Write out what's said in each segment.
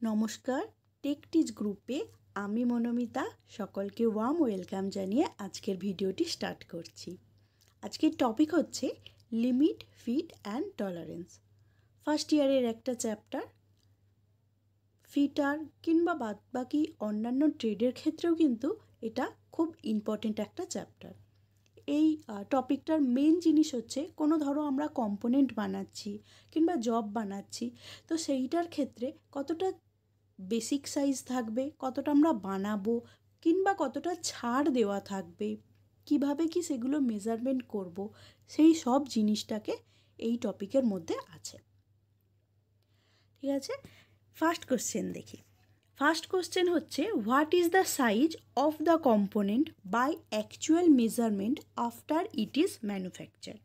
নমস্কার, টেকটিজ গ্রুপে আমি মনোমিতা সকলকে ওয়ার্ম ওয়েলকাম জানিয়ে আজকের ভিডিওটি স্টার্ট করছি। আজকের টপিক হচ্ছে limit, fit and tolerance. First ইয়ারের একটা চ্যাপ্টার। ফিটার কিংবা বাদবাকি অন্যান্য ট্রেডের ক্ষেত্রেও কিন্তু এটা খুব ইম্পর্টেন্ট একটা চ্যাপ্টার। এই টপিকটার মেন জিনিস হচ্ছে কোনো ধরো আমরা কম্পোনেন্ট বানাচ্ছি কিংবা জব বানাচ্ছি, তো সেইটার ক্ষেত্রে কতটা বেসিক সাইজ থাকবে, কতটা আমরা বানাবো কিংবা কতটা ছাড় দেওয়া থাকবে, কিভাবে কি সেগুলো মেজারমেন্ট করব, সেই সব জিনিসটাকে এই টপিকের মধ্যে আছে। ঠিক আছে, ফার্স্ট কোশ্চেন দেখি। ফার্স্ট কোশ্চেন হচ্ছে, what is the size of the component by actual measurement after it is manufacture.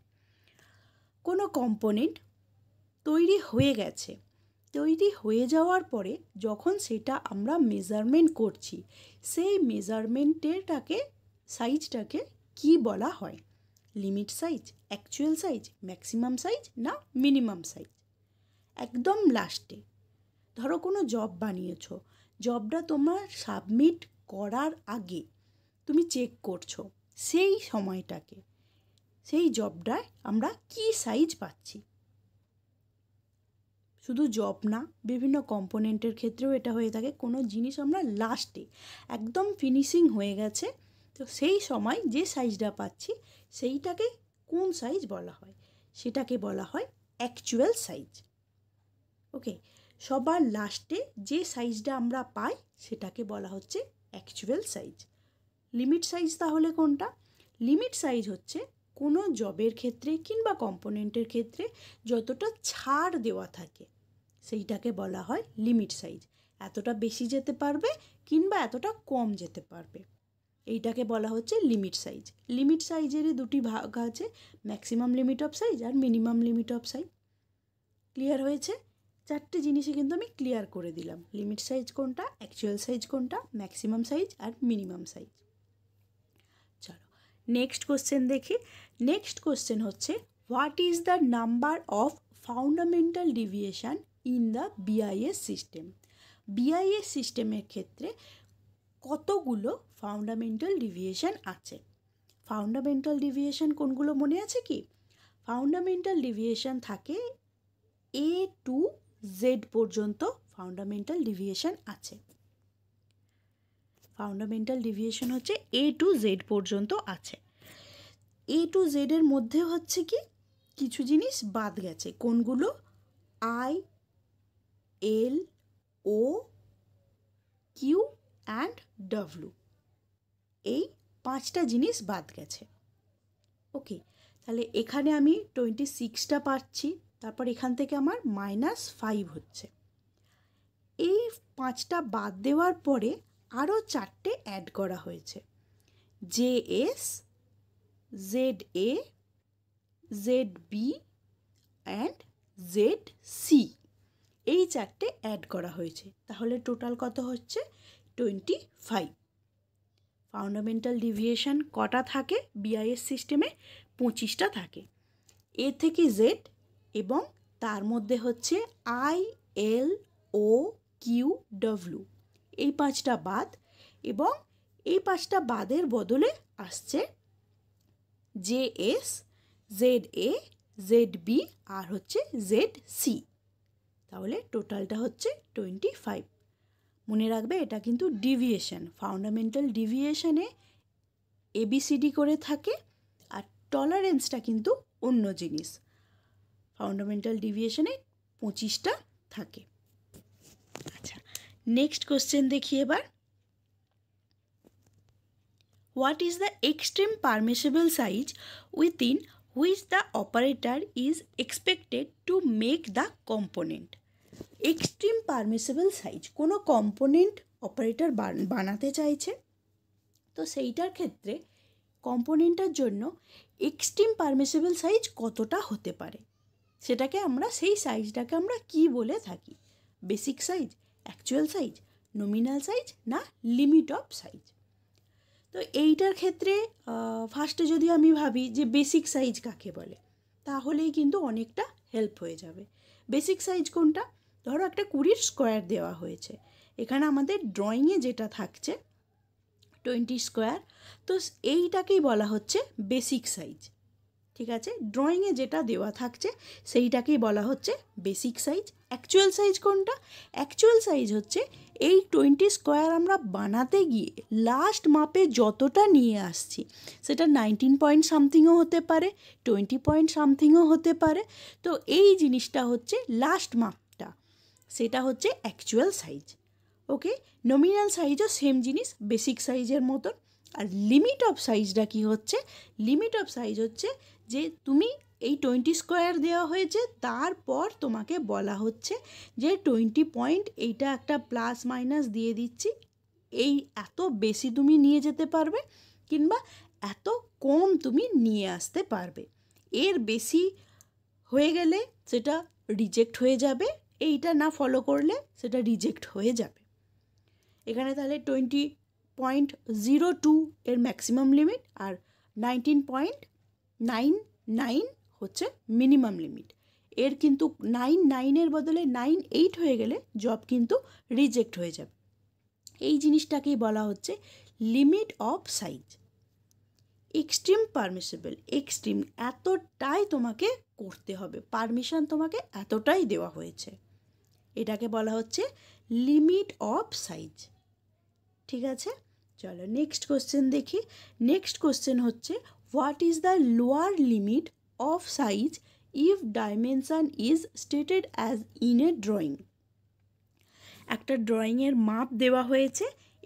কোনো কম্পোনেন্ট তৈরি হয়ে গেছে, তৈরি হয়ে যাওয়ার পরে যখন সেটা আমরা মেজারমেন্ট করছি, সেই মেজারমেন্টেরটাকে সাইজটাকে কি বলা হয়? Limit size, actual size, maximum size না মিনিমাম সাইজ? একদম লাস্টে ধরো কোনো জব বানিয়েছো, জবটা তোমার সাবমিট করার আগে তুমি চেক করছো সেই সময়টাকে, সেই জবটায় আমরা কি সাইজ পাচ্ছি। শুধু জব না, বিভিন্ন কম্পোনেন্টের ক্ষেত্রেও এটা হয়ে থাকে। কোনো জিনিস আমরা লাস্টে একদম ফিনিশিং হয়ে গেছে, তো সেই সময় যে সাইজটা পাচ্ছি সেইটাকে কোন সাইজ বলা হয়? সেটাকে বলা হয় অ্যাকচুয়াল সাইজ। ওকে, সবার লাস্টে যে সাইজটা আমরা পাই সেটাকে বলা হচ্ছে অ্যাকচুয়াল সাইজ। লিমিট সাইজ তাহলে কোনটা? লিমিট সাইজ হচ্ছে কোনো জবের ক্ষেত্রে কিংবা কম্পোনেন্টের ক্ষেত্রে যতটা ছাড় দেওয়া থাকে সেইটাকে বলা হয় লিমিট সাইজ। এতটা বেশি যেতে পারবে কিংবা এতটা কম যেতে পারবে, এইটাকে বলা হচ্ছে লিমিট সাইজ। লিমিট সাইজেরই দুটি ভাগ আছে, ম্যাক্সিমাম লিমিট অফ সাইজ আর minimum limit of size. Clear হয়েছে? চারটে জিনিসই কিন্তু আমি ক্লিয়ার করে দিলাম, লিমিট সাইজ কোনটা, অ্যাকচুয়াল সাইজ কোনটা, ম্যাক্সিমাম সাইজ আর মিনিমাম সাইজ। চলো নেক্সট কোশ্চেন দেখি। নেক্সট কোশ্চেন হচ্ছে, what is the number of fundamental deviation in the BIS system? BIS সিস্টেমের ক্ষেত্রে কতগুলো ফাউন্ডামেন্টাল ডিভিয়েশন আছে? ফাউন্ডামেন্টাল ডিভিয়েশন কোনগুলো মনে আছে কি? ফাউন্ডামেন্টাল ডিভিয়েশন থাকে A to Z পর্যন্ত ফাউন্ডামেন্টাল ডিভিয়েশন আছে। ফাউন্ডামেন্টাল ডিভিয়েশন হচ্ছে A to Z পর্যন্ত আছে। A to Z এর মধ্যে হচ্ছে কি কিছু জিনিস বাদ গেছে। কোনগুলো? I, L, O, Q and W, এই পাঁচটা জিনিস বাদ গেছে। ওকে, তাহলে এখানে আমি 26টা পাচ্ছি, তারপর এখান থেকে আমার -5 হচ্ছে। এই পাঁচটা বাদ দেওয়ার পরে আরও চারটে অ্যাড করা হয়েছে, JS, ZA, ZB and ZC, এই চারটে অ্যাড করা হয়েছে। তাহলে টোটাল কত হচ্ছে? 25। ফাউন্ডামেন্টাল ডিভিয়েশন কটা থাকে বিআইএস সিস্টেমে? 25টা থাকে। এ থেকে জেড এবং তার মধ্যে হচ্ছে I, L, O, Q, W, এই পাঁচটা বাদ, এবং এই পাঁচটা বাদের বদলে আসছে JS, ZA, ZB আর হচ্ছে ZC। তাহলে টোটালটা হচ্ছে 25। মনে রাখবে এটা কিন্তু ডিভিয়েশন। ফাউন্ডামেন্টাল ডিভিয়েশনে ABCD করে থাকে, আর টলারেন্সটা কিন্তু অন্য জিনিস। ফাউন্ডামেন্টাল ডিভিয়েশনে 25টা থাকে। আচ্ছা, নেক্সট কোশ্চেন দেখি এবার। What is the extreme permissible size within which the operator is expected to make the component? Extreme permissible size, কোনো কম্পোনেন্ট অপারেটর বানাতে চাইছে, তো সেইটার ক্ষেত্রে কম্পোনেন্টের জন্য এক্সট্রিম পারমিসিবল সাইজ কতটা হতে পারে, সেটাকে আমরা, সেই সাইজটাকে আমরা কি বলে থাকি? Basic size, actual size, nominal size না লিমিট অফ সাইজ? তো এইটার ক্ষেত্রে ফার্স্টে যদি আমি ভাবি যে বেসিক সাইজ কাকে বলে, তাহলেই কিন্তু অনেকটা হেল্প হয়ে যাবে। বেসিক সাইজ কোনটা? ধরো একটা 20 স্কোয়ার দেওয়া হয়েছে, এখানে আমাদের ড্রয়িংয়ে যেটা থাকছে 20 স্কোয়ার, তো এইটাকেই বলা হচ্ছে বেসিক সাইজ। ঠিক আছে, ড্রয়িংয়ে যেটা দেওয়া থাকছে সেইটাকেই বলা হচ্ছে বেসিক সাইজ। অ্যাকচুয়াল সাইজ কোনটা? অ্যাকচুয়াল সাইজ হচ্ছে এই 20 স্কোয়ার আমরা বানাতে গিয়ে লাস্ট মাপে যতটা নিয়ে আসছি, সেটা 19 পয়েন্ট সামথিংও হতে পারে, 20 পয়েন্ট সামথিংও হতে পারে। তো এই জিনিসটা হচ্ছে লাস্ট মাপটা, সেটা হচ্ছে অ্যাকচুয়াল সাইজ। ওকে, নমিনাল সাইজও সেম জিনিস, বেসিক সাইজের মতন। আর লিমিট অফ সাইজটা কি হচ্ছে? লিমিট অফ সাইজ হচ্ছে যে তুমি এই 20 স্কোয়ার দেওয়া হয়েছে, তারপর তোমাকে বলা হচ্ছে যে 20 পয়েন্ট এইটা একটা প্লাস মাইনাস দিয়ে দিচ্ছি, এই এত বেশি তুমি নিয়ে যেতে পারবে কিংবা এত কম তুমি নিয়ে আসতে পারবে। এর বেশি হয়ে গেলে সেটা রিজেক্ট হয়ে যাবে, এইটা না ফলো করলে সেটা রিজেক্ট হয়ে যাবে। এখানে তাহলে 20.02 এর ম্যাক্সিমাম লিমিট আর 19.99 হচ্ছে মিনিমাম লিমিট। এর কিন্তু 99-এর বদলে 98 হয়ে গেলে জব কিন্তু রিজেক্ট হয়ে যাবে। এই জিনিসটাকেই বলা হচ্ছে limit of size. Extreme permissible, extreme এতটাই তোমাকে করতে হবে, পারমিশন তোমাকে এতটাই দেওয়া হয়েছে, এটাকে বলা হচ্ছে লিমিট অফ সাইজ। ঠিক আছে, চলো নেক্সট কোশ্চেন দেখি। নেক্সট কোশ্চেন হচ্ছে what is the lower limit of size if dimension is stated as in a drawing. একটা ড্রয়িংয়ের মাপ দেওয়া হয়েছে,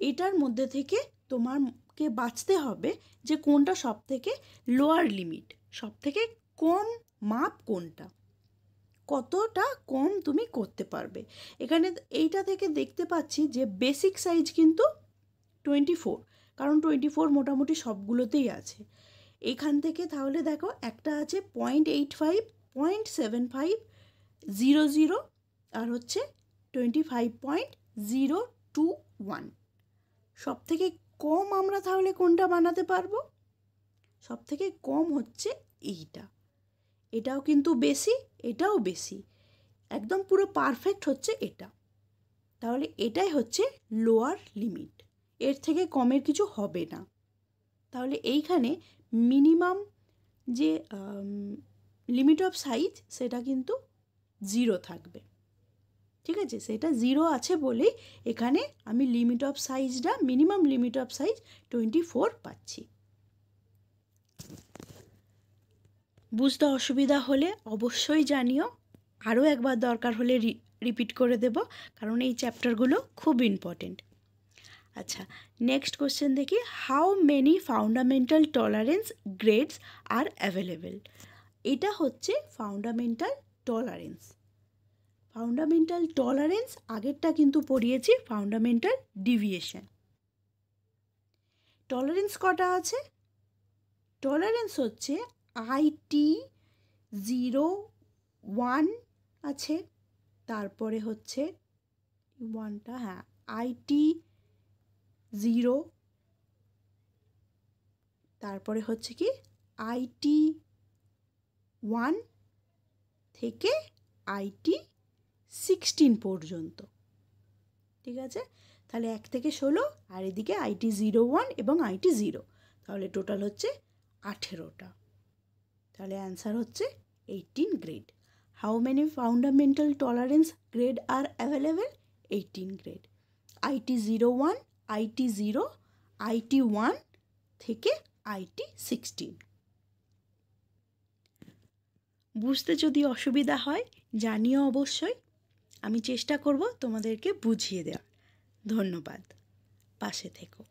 এটার মধ্যে থেকে তোমাকে বাছতে হবে যে কোনটা সব থেকে লোয়ার লিমিট, সব থেকে কম মাপ কোনটা, কতটা কম তুমি করতে পারবে। এখানে এইটা থেকে দেখতে পাচ্ছি যে বেসিক সাইজ কিন্তু 24, কারণ 24 মোটামুটি সবগুলোতেই আছে। এখান থেকে তাহলে দেখো একটা আছে 0.85, 0.75, 00 আর হচ্ছে 25.021। সব থেকে কম আমরা তাহলে কোনটা বানাতে পারবো? সব থেকে কম হচ্ছে এইটা, এটাও কিন্তু বেশি, এটাও বেশি, একদম পুরো পারফেক্ট হচ্ছে এটা। তাহলে এটাই হচ্ছে লোয়ার লিমিট, এর থেকে কমের কিছু হবে না। তাহলে এইখানে মিনিমাম যে লিমিট অফ সাইজ সেটা কিন্তু 0 থাকবে। ঠিক আছে, সেটা 0 আছে বলেই এখানে আমি লিমিট অফ সাইজটা, মিনিমাম লিমিট অফ সাইজ 24 পাচ্ছি। বুঝতে অসুবিধা হলে অবশ্যই জানিও, আরও একবার দরকার হলে রিপিট করে দেব, কারণ এই চ্যাপ্টারগুলো খুব ইম্পর্টেন্ট। আচ্ছা, নেক্সট কোশ্চেন দেখি। How many fundamental tolerance grades are available? এটা হচ্ছে ফাউন্ডামেন্টাল টলারেন্স। ফাউন্ডামেন্টাল টলারেন্স আগেরটা কিন্তু পড়িয়েছি ফাউন্ডামেন্টাল ডিভিয়েশন। টলারেন্স কটা আছে? টলারেন্স হচ্ছে IT01 আছে, তারপরে হচ্ছে 1টা, হ্যাঁ IT0, তারপরে হচ্ছে কি IT1 থেকে IT16 পর্যন্ত। ঠিক আছে, তাহলে 1 থেকে 16 আর এদিকে IT01 এবং IT0, তাহলে টোটাল হচ্ছে 18টা। তাহলে অ্যান্সার হচ্ছে 18 grade. How many fundamental tolerance grade are available? 18 grade. IT01, IT0, IT1 থেকে IT16। বুঝতে যদি অসুবিধা হয় জানিও অবশ্যই, আমি চেষ্টা করব তোমাদেরকে বুঝিয়ে দেওয়ার। ধন্যবাদ, পাশে থেকো।